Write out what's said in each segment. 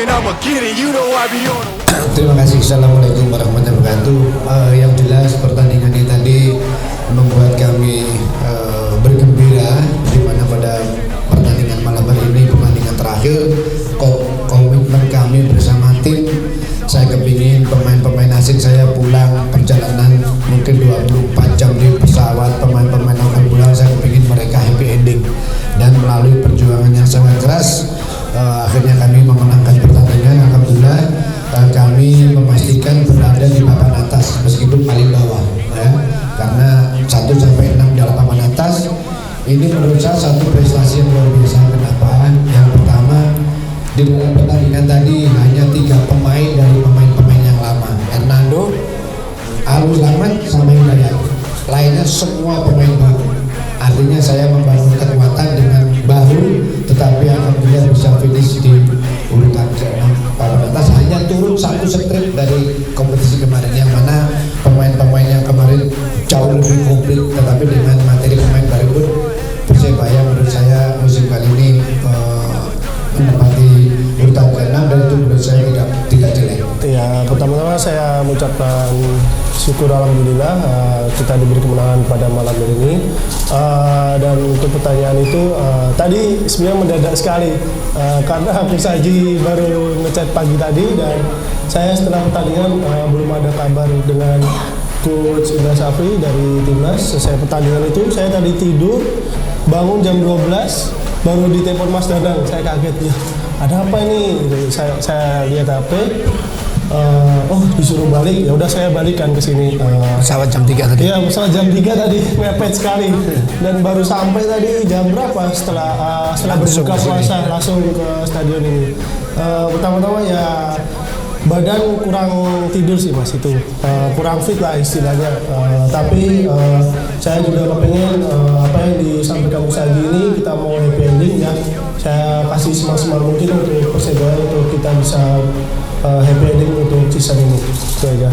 and I'ma get it. You know I be on it. Terima kasih. Assalamualaikum warahmatullahi wabarakatuh. Yang jelas pertandingan ini tadi membuat kami bergembira, di mana pada pertandingan malam hari ini, pertandingan terakhir, komitmen kami bersama tim, saya kepingin pemain-pemain asing saya pulang perjalanan mungkin 24 jam di pesawat, pemain-pemain akan pulang, saya kepingin mereka happy ending, dan melalui perjuangan yang sangat keras akhirnya kami memenangkan pertandingan. Alhamdulillah kami memastikan berada di papan atas meskipun paling bawah ya, karena 1 sampai 6 di papan atas ini menurut saya satu prestasi yang luar biasa. Kenapa? Yang pertama, di dalam pertandingan tadi hanya 3 pemain dari pemain-pemain yang lama, Hernando, Alus Lamat, sama Hidayat, lainnya semua pemain baru. Artinya saya membangun kekuatan dengan baru, tetapi alhamdulillah bisa finish di urutan ke-6 papan atas, hanya turun 1 strip dari kompetisi kemarin, yang mana pemain-pemain yang kemarin jauh lebih komplit, tetapi dengan materi pemain baru pun Persebaya menurut saya musim kali ini menempati urutan ke-6, dan itu menurut saya tidak jelek. Ya, pertama-tama saya mengucapkan syukur alhamdulillah kita diberi kemenangan pada malam hari ini. Dan untuk pertanyaan itu tadi sebenarnya mendadak sekali karena aku Saji baru ngechat pagi tadi, dan saya setelah pertandingan belum ada kabar dengan Coach Indra Safri dari timnas. Selesai pertandingan itu saya tadi tidur, bangun jam 12 baru ditelepon Mas Dadang. Saya kaget, ya ada apa ini gitu. Saya lihat HP, oh disuruh balik, ya udah saya balikan ke sini. Pesawat jam 3 tadi. Iya, pesawat jam 3 tadi, mepet sekali. Dan baru sampai tadi jam berapa setelah berbuka puasa langsung ke stadion ini. Pertama-tama ya badan kurang tidur sih Mas, itu kurang fit lah istilahnya. Tapi saya juga kepengen apa yang disampaikan Saji ini, kita mau happy ending ya. Saya kasih semaksimal mungkin untuk Persebaya untuk kita bisa happy ending untuk season ini. Itu aja.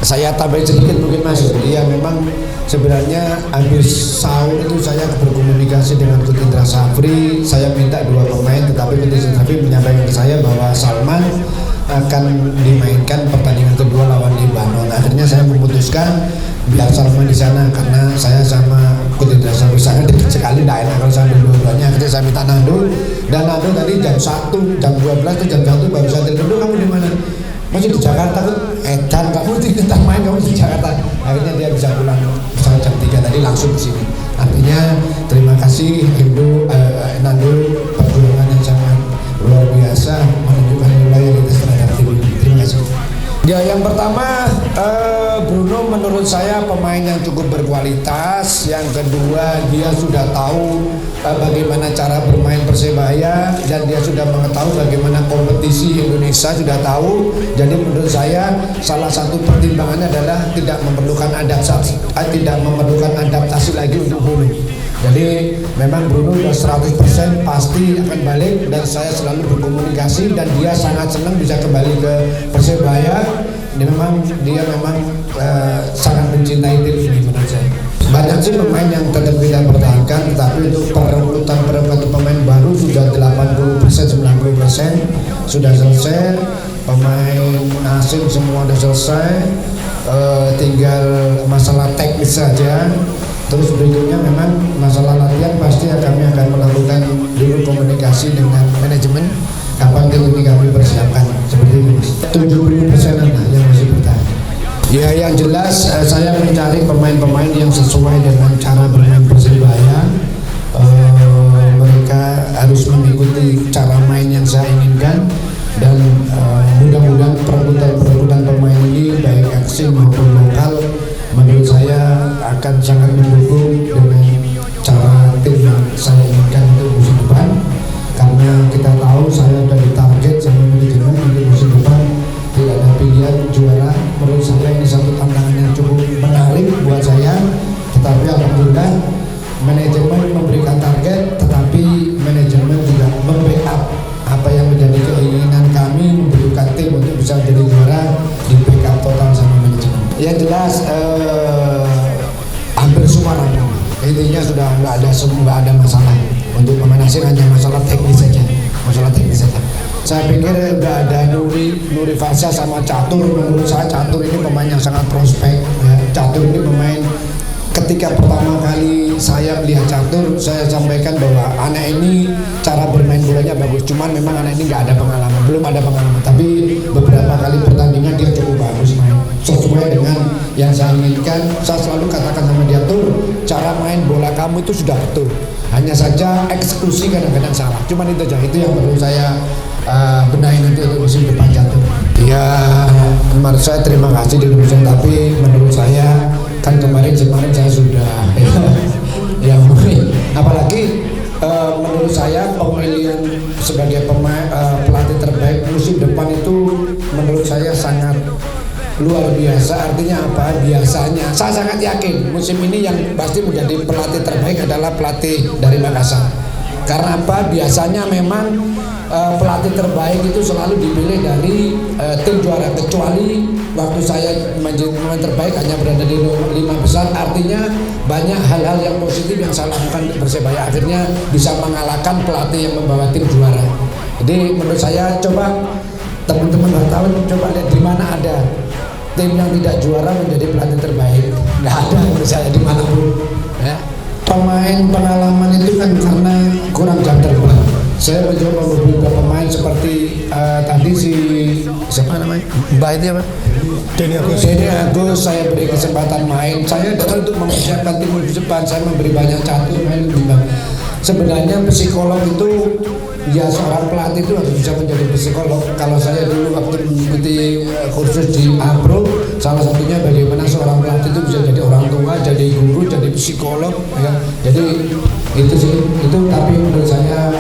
Saya tambahin sedikit mungkin Mas. Iya, memang sebenarnya habis sahur itu saya berkomunikasi dengan Coach Indra Safri. Saya minta 2 pemain, tetapi Coach Indra Safri menyampaikan ke saya bahwa Salman akan dimainkan pertandingan kedua lawan Libanon. Akhirnya saya memutuskan biar Salman di sana, karena saya sama Coach Indra Safri sangat dekat sekali, tidak enak kalau sambil dua-duanya. Akhirnya saya minta Nando, dan Nando tadi jam 1, jam 12 atau jam 1 baru saya telepon, kamu di mana? Masih di Jakarta kan, edan kamu tidak main, kamu di Jakarta. Akhirnya dia bisa pulang pesawat jam 3 tadi langsung ke sini. Artinya terima kasih Indo, Nando, perjuangan yang sangat luar biasa menunjukkan loyalitas terhadap tim ini. Terima kasih. Ya, yang pertama Bruno menurut saya pemain yang cukup berkualitas. Yang kedua, dia sudah tahu bagaimana cara bermain Persebaya, dan dia sudah mengetahui bagaimana kompetisi Indonesia, sudah tahu. Jadi menurut saya salah satu pertimbangannya adalah tidak memerlukan adaptasi lagi untuk Bruno. Jadi memang Bruno sudah 100% pasti akan balik, dan saya selalu berkomunikasi, dan dia sangat senang bisa kembali ke Persebaya. Dia memang sangat mencintai tim ini menurut saya. Banyak sih pemain yang tetap kita pertahankan, tetapi untuk perebutan pemain baru sudah 80%, 90% sudah selesai. Pemain asing semua sudah selesai, tinggal masalah teknis saja. Terus berikutnya memang masalah latihan, pasti kami akan melakukan dulu komunikasi dengan manajemen kapan tim ini kami persiapkan seperti ini. 70% yang masih bertahan. Ya, yang jelas saya mencari pemain-pemain yang sesuai dengan cara bermain Persebaya. Mereka harus mengikuti cara main yang saya inginkan, dan mudah-mudahan perebutan pemain ini baik asing maupun lokal menurut saya akan sangat mendukung dengan cara tim yang saya inginkan untuk musim depan, karena kita tahu saya sudah ditarget sama manajemen untuk musim depan tidak ada pilihan juara. Menurut saya ini satu tantangan yang cukup menarik buat saya, tetapi alhamdulillah manajemen memberikan target, tetapi manajemen juga membackup apa yang menjadi keinginan kami, membutuhkan tim untuk bisa jadi juara, di backup total sama manajemen. Yang jelas hampir semua rampung. Intinya sudah nggak ada masalah. Untuk pemain asing hanya masalah teknis saja. masalah teknis saja. Saya pikir nggak ada Nuri Fasya sama Catur. Menurut saya Catur ini pemain yang sangat prospek. Ya. Catur ini pemain ketika pertama kali saya melihat Catur, saya sampaikan bahwa anak ini cara bermain bolanya bagus. Cuman memang anak ini nggak ada pengalaman, belum ada pengalaman. Tapi beberapa kali pertandingan dia cukup bagus main. Sesuai dengan yang saya inginkan, saya selalu katakan sama dia, Tur, cara main bola kamu itu sudah betul. Hanya saja eksekusi kadang-kadang salah. Cuman itu aja, itu yang perlu saya benahi nanti untuk musim depan Catur. Ya, menurut saya terima kasih di Indonesia, tapi menurut saya kan kemarin saya sudah ya apalagi menurut saya pemilihan sebagai pelatih terbaik musim depan itu menurut saya sangat luar biasa. Artinya apa? Biasanya saya sangat yakin musim ini yang pasti menjadi pelatih terbaik adalah pelatih dari Makassar. Karena apa? Biasanya memang pelatih terbaik itu selalu dipilih dari tim juara, kecuali waktu saya menjadi pemain terbaik hanya berada di 5 besar. Artinya banyak hal-hal yang positif yang saya lakukan untuk Persebaya, akhirnya bisa mengalahkan pelatih yang membawa tim juara. Jadi menurut saya, coba teman-teman wartawan coba lihat di mana ada tim yang tidak juara menjadi pelatih terbaik. Nggak ada menurut saya dimanapun ya. Pemain pengalaman itu kan karena kurang jam terbang. Saya mencoba beberapa pemain seperti tadi siapa namanya? Mbak itu apa? Denny Agus. Saya beri kesempatan main. Saya datang untuk mempersiapkan tim di depan. Saya memberi banyak Catur main lebih bagus. Sebenarnya psikolog itu ya seorang pelatih itu harus bisa menjadi psikolog. Kalau saya dulu waktu mengikuti kursus di APRO, salah satunya bagaimana seorang pelatih itu bisa jadi orang tua, jadi guru, jadi psikolog ya. Jadi itu sih, itu tapi menurut saya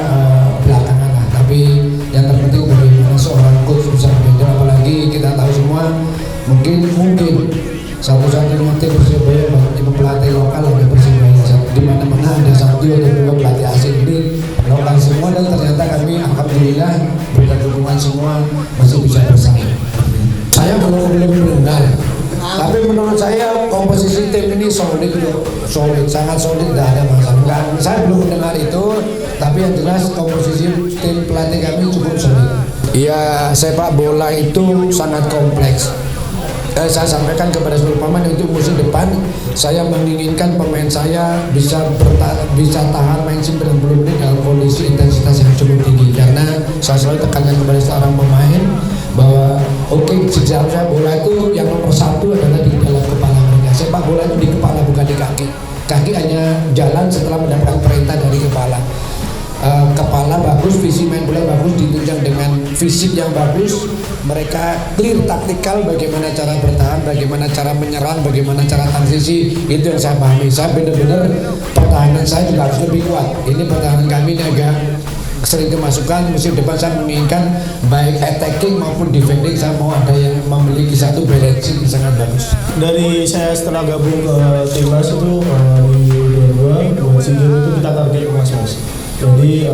belakangan lah. Tapi yang terpenting bagaimana seorang coach bisa berbeda. Apalagi kita tahu semua mungkin satu-satunya tim Persebaya pelatih lokal ada Persebaya. Di mana-mana ada satu atau dua pelatih asing, ini lokal semua, dan ternyata kami alhamdulillah berkat dukungan semua masih bisa bersaing. Saya belum mendengar, tapi menurut saya komposisi tim ini solid, sangat solid, tidak ada masalah. Saya belum mendengar itu, tapi yang jelas komposisi tim pelatih kami cukup solid. Ya, sepak bola itu sangat kompleks. Saya sampaikan kepada seluruh pemain untuk musim depan saya menginginkan pemain saya bisa tahan main 90 menit dalam kondisi intensitas yang cukup tinggi, karena saya selalu tekankan kepada seorang pemain bahwa sejarah bola itu yang nomor satu adalah di dalam kepala mereka. Sepak bola itu di kepala, bukan di kaki. Kaki hanya jalan setelah mendapatkan perintah dari kepala. Kepala bagus, visi main bola bagus, ditunjang dengan fisik yang bagus, mereka clear taktikal bagaimana cara bertahan, bagaimana cara menyerang, bagaimana cara transisi, itu yang saya pahami. Saya benar-benar pertahanan saya juga harus lebih kuat. Ini pertahanan kami ini agak sering kemasukan. Musim depan saya menginginkan baik attacking maupun defending, saya mau ada yang memiliki satu balancing yang sangat bagus. Dari saya setelah gabung ke timnas itu di 2022 SEA Games itu kita target emas, Mas. Jadi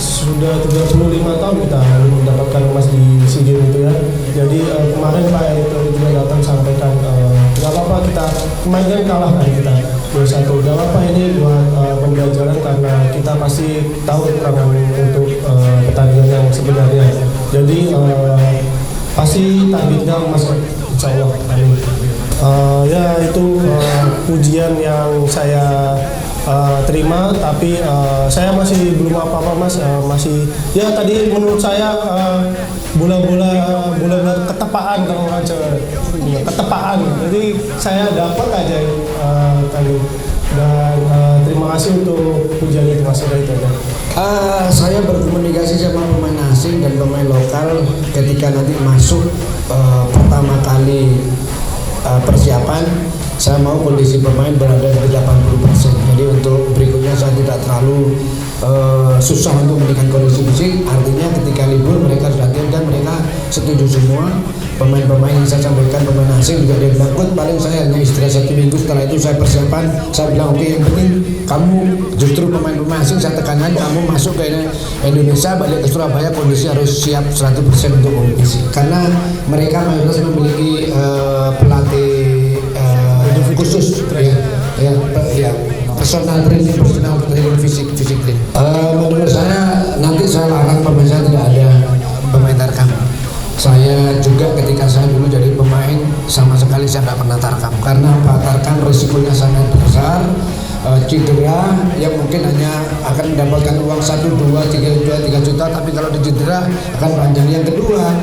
sudah 35 tahun kita mendapatkan emas di SEA Games itu ya. Jadi kemarin Pak Erick Thohir juga datang sampaikan nggak apa-apa, kita kemarin kan kalah kan kita 2-1, nggak apa-apa, ini buat pembelajaran karena kita pasti tahu kekurangan untuk pertandingan yang sebenarnya. Jadi pasti targetnya emas, insya Allah. Ya itu pujian yang saya terima, tapi saya masih belum apa-apa, Mas. Masih ya tadi menurut saya bola-bola ketepaan, kalau orang Jawa ketepaan. Jadi saya dapat aja tadi, dan terima kasih untuk pujian itu, Mas. Itu aja. Saya berkomunikasi sama pemain asing dan pemain lokal ketika nanti masuk pertama kali persiapan. Saya mau kondisi pemain berada di 80%. Jadi untuk berikutnya saya tidak terlalu susah untuk memberikan kondisi fisik. Artinya ketika libur mereka sudah latihan dan mereka setuju semua. Pemain-pemain yang saya sampaikan, pemain asing juga dia bilang, "Coach, paling saya hanya istirahat 1 minggu, setelah itu saya persiapan." Saya bilang, "Oke, yang penting kamu justru pemain-pemain asing saya tekankan kamu masuk ke Indonesia, balik ke Surabaya kondisi harus siap 100% untuk kompetisi." Karena mereka mayoritas memiliki pelatih khusus ya personal training fisik training. Menurut saya nanti saya larang pemain saya tidak ada pemain tarkam. Saya juga ketika saya dulu jadi pemain sama sekali saya nggak pernah tarkam karena apa? Tarkam risikonya sangat besar, cedera yang mungkin hanya akan mendapatkan uang 1, 2, 3 juta, tapi kalau dicedera akan panjang. Yang kedua,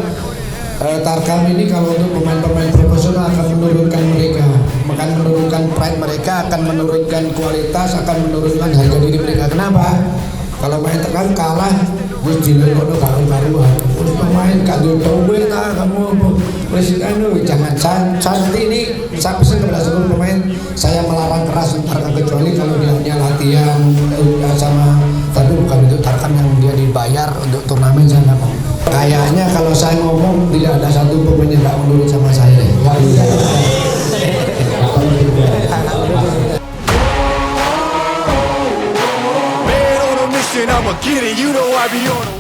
tarkam ini kalau untuk pemain-pemain profesional akan menurunkan mereka, akan menurunkan pride mereka, akan menurunkan kualitas, akan menurunkan harga diri mereka. Kenapa? Kalau main tarkam kalah, wis dilolono karuan. Terus pemain kado duwe ta kamu wis jangan santai ini saya pesan kepada seluruh pemain, saya melarang keras untuk tarkam kecuali kalau dia hanya latihan sama, tapi bukan itu tarkam yang dia dibayar untuk turnamen saya nggak mau. Kayaknya kalau saya ngomong tidak ada satu pemain yang nggak menurut sama saya. Man on a mission, I'ma get it. You know I be on a